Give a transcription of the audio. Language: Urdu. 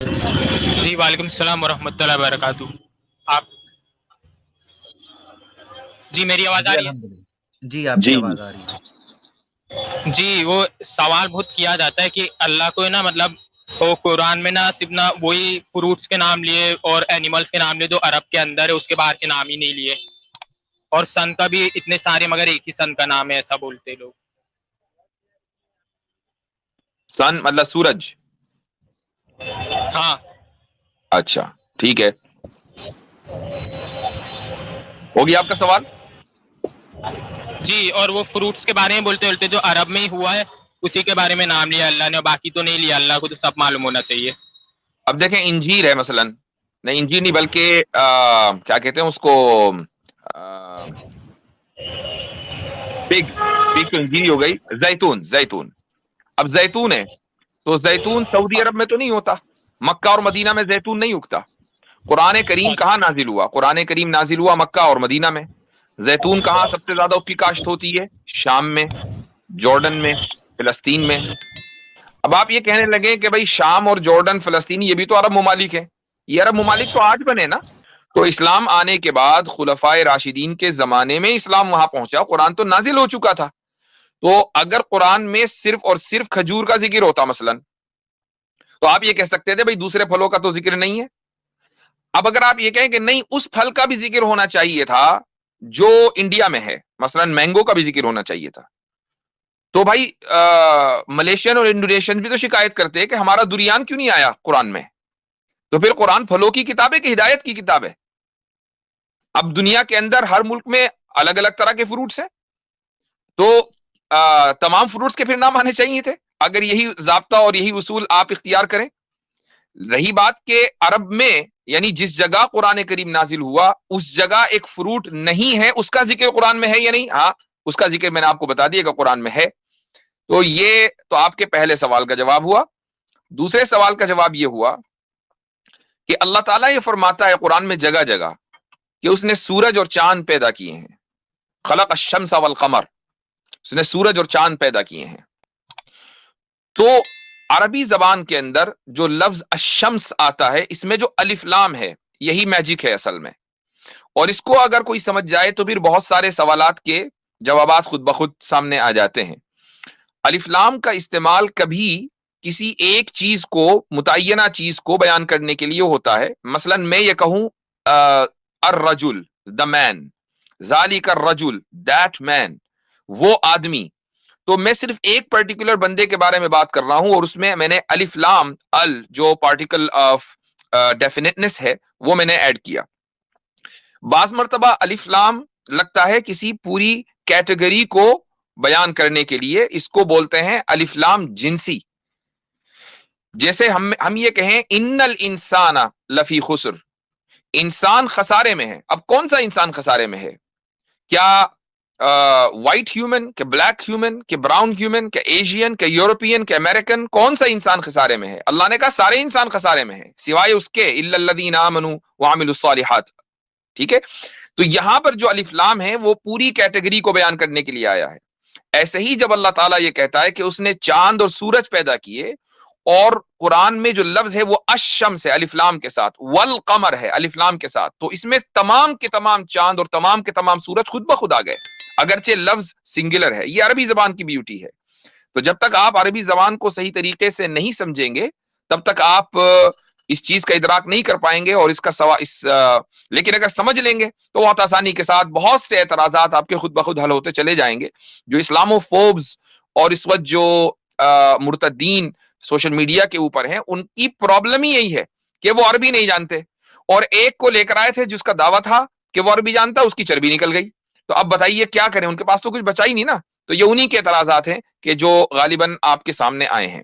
جی وعلیکم السلام ورحمۃ اللہ وبرکاتہ. آپ جی میری آواز آ جی رہی الحمد للہ، جی آپ کی آواز آ رہی ہے. ہے؟ جی وہ سوال بہت کیا جاتا ہے کہ اللہ کو نا مطلب وہ قرآن میں نہ صرف نہ وہی فروٹس کے نام لیے اور اینیملس کے نام لیے جو عرب کے اندر ہے، اس کے باہر کے نام ہی نہیں لیے. اور سن کا بھی اتنے سارے مگر ایک ہی سن کا نام ہے، ایسا بولتے لوگ. سن مطلب سورج. ہاں اچھا ٹھیک ہے، ہو گیا آپ کا سوال. جی، اور وہ فروٹس کے بارے میں بولتے جو عرب میں ہی ہوا ہے اسی کے بارے میں نام لیا اللہ نے، اور باقی تو نہیں لیا. اللہ کو تو سب معلوم ہونا چاہیے. اب دیکھیں انجیر ہے مثلا، نہیں انجیر نہیں بلکہ کیا کہتے ہیں اس کو، پگ. پگ تو انجیر ہی ہو گئی. زیتون، زیتون. اب زیتون ہے تو زیتون سعودی عرب میں تو نہیں ہوتا، مکہ اور مدینہ میں زیتون نہیں اگتا. قرآن کریم کہاں نازل ہوا؟ قرآن کریم نازل ہوا مکہ اور مدینہ میں. زیتون کہاں سب سے زیادہ اس کی کاشت ہوتی ہے؟ شام میں، جارڈن میں، فلسطین میں. اب آپ یہ کہنے لگے کہ بھائی شام اور جارڈن فلسطین یہ بھی تو عرب ممالک ہیں. یہ عرب ممالک تو آج بنے نا. تو اسلام آنے کے بعد خلفائے راشدین کے زمانے میں اسلام وہاں پہنچا، قرآن تو نازل ہو چکا تھا. تو اگر قرآن میں صرف اور صرف کھجور کا ذکر ہوتا مثلا، تو آپ یہ کہہ سکتے تھے بھائی دوسرے پھلوں کا تو ذکر نہیں ہے. اب اگر آپ یہ کہیں کہ نہیں اس پھل کا بھی ذکر ہونا چاہیے تھا جو انڈیا میں ہے، مثلا مینگو کا بھی ذکر ہونا چاہیے تھا، تو بھائی ملیشین اور انڈونیشین بھی تو شکایت کرتے ہیں کہ ہمارا دریان کیوں نہیں آیا قرآن میں. تو پھر قرآن پھلوں کی کتاب ہے کہ ہدایت کی کتاب ہے؟ اب دنیا کے اندر ہر ملک میں الگ الگ طرح کے فروٹس ہیں، تو تمام فروٹس کے پھر نام آنے چاہیے تھے اگر یہی ضابطہ اور یہی اصول آپ اختیار کریں. رہی بات کہ عرب میں یعنی جس جگہ قرآن کریم نازل ہوا اس جگہ ایک فروٹ نہیں ہے، اس کا ذکر قرآن میں ہے یا نہیں؟ ہاں اس کا ذکر میں نے آپ کو بتا دیا کہ قرآن میں ہے. تو یہ تو آپ کے پہلے سوال کا جواب ہوا. دوسرے سوال کا جواب یہ ہوا کہ اللہ تعالیٰ یہ فرماتا ہے قرآن میں جگہ جگہ کہ اس نے سورج اور چاند پیدا کیے ہیں. خلق الشمس والقمر، اس نے سورج اور چاند پیدا کیے ہیں. تو عربی زبان کے اندر جو لفظ الشمس آتا ہے اس میں جو الف لام ہے یہی میجک ہے اصل میں. اور اس کو اگر کوئی سمجھ جائے تو پھر بہت سارے سوالات کے جوابات خود بخود سامنے آ جاتے ہیں. الف لام کا استعمال کبھی کسی ایک چیز کو، متعینہ چیز کو بیان کرنے کے لیے ہوتا ہے. مثلا میں یہ کہوں الرجل، the man، ذالک الرجل، that man، وہ آدمی، تو میں صرف ایک پرٹیکولر بندے کے بارے میں بات کر رہا ہوں اور اس میں نے الف لام ال جو پارٹیکل آف ڈیفینٹنس ہے وہ میں نے ایڈ کیا. بعض مرتبہ الف لام لگتا ہے کسی پوری کیٹیگری کو بیان کرنے کے لیے، اس کو بولتے ہیں الف لام جنسی. جیسے ہم یہ کہیں ان الانسان لفی خسر، انسان خسارے میں ہے. اب کون سا انسان خسارے میں ہے؟ کیا وائٹ ہیومن، کہ بلیک ہیومن، کہ براؤن ہیومن، کہ ایشین، کہ یورپین، کہ امریکن؟ کون سا انسان خسارے میں ہے؟ اللہ نے کہا سارے انسان خسارے میں ہیں سوائے اس کے الا الذین آمنوا وعملوا الصالحات. ٹھیک ہے، تو یہاں پر جو الف لام ہے وہ پوری کیٹیگری کو بیان کرنے کے لیے آیا ہے. ایسے ہی جب اللہ تعالیٰ یہ کہتا ہے کہ اس نے چاند اور سورج پیدا کیے، اور قرآن میں جو لفظ ہے وہ الشمس ہے الف لام کے ساتھ، والقمر ہے الف لام کے ساتھ، تو اس میں تمام کے تمام چاند اور تمام کے تمام سورج خود بخود آ گئے، اگرچہ لفظ سنگولر ہے. یہ عربی زبان کی بیوٹی ہے. تو جب تک آپ عربی زبان کو صحیح طریقے سے نہیں سمجھیں گے تب تک آپ اس چیز کا ادراک نہیں کر پائیں گے. اور اس کا لیکن اگر سمجھ لیں گے تو بہت آسانی کے ساتھ بہت سے اعتراضات آپ کے خود بخود حل ہوتے چلے جائیں گے. جو اسلامو فوبز اور اس وقت جو مرتدین سوشل میڈیا کے اوپر ہیں ان کی پرابلم ہی یہی ہے کہ وہ عربی نہیں جانتے، اور ایک کو لے کر آئے تھے جس کا دعویٰ تھا کہ وہ عربی جانتا، اس کی چربی نکل گئی. تو اب بتائیے کیا کریں، ان کے پاس تو کچھ بچا ہی نہیں نا. تو یہ انہی کے اعتراضات ہیں کہ جو غالباً آپ کے سامنے آئے ہیں.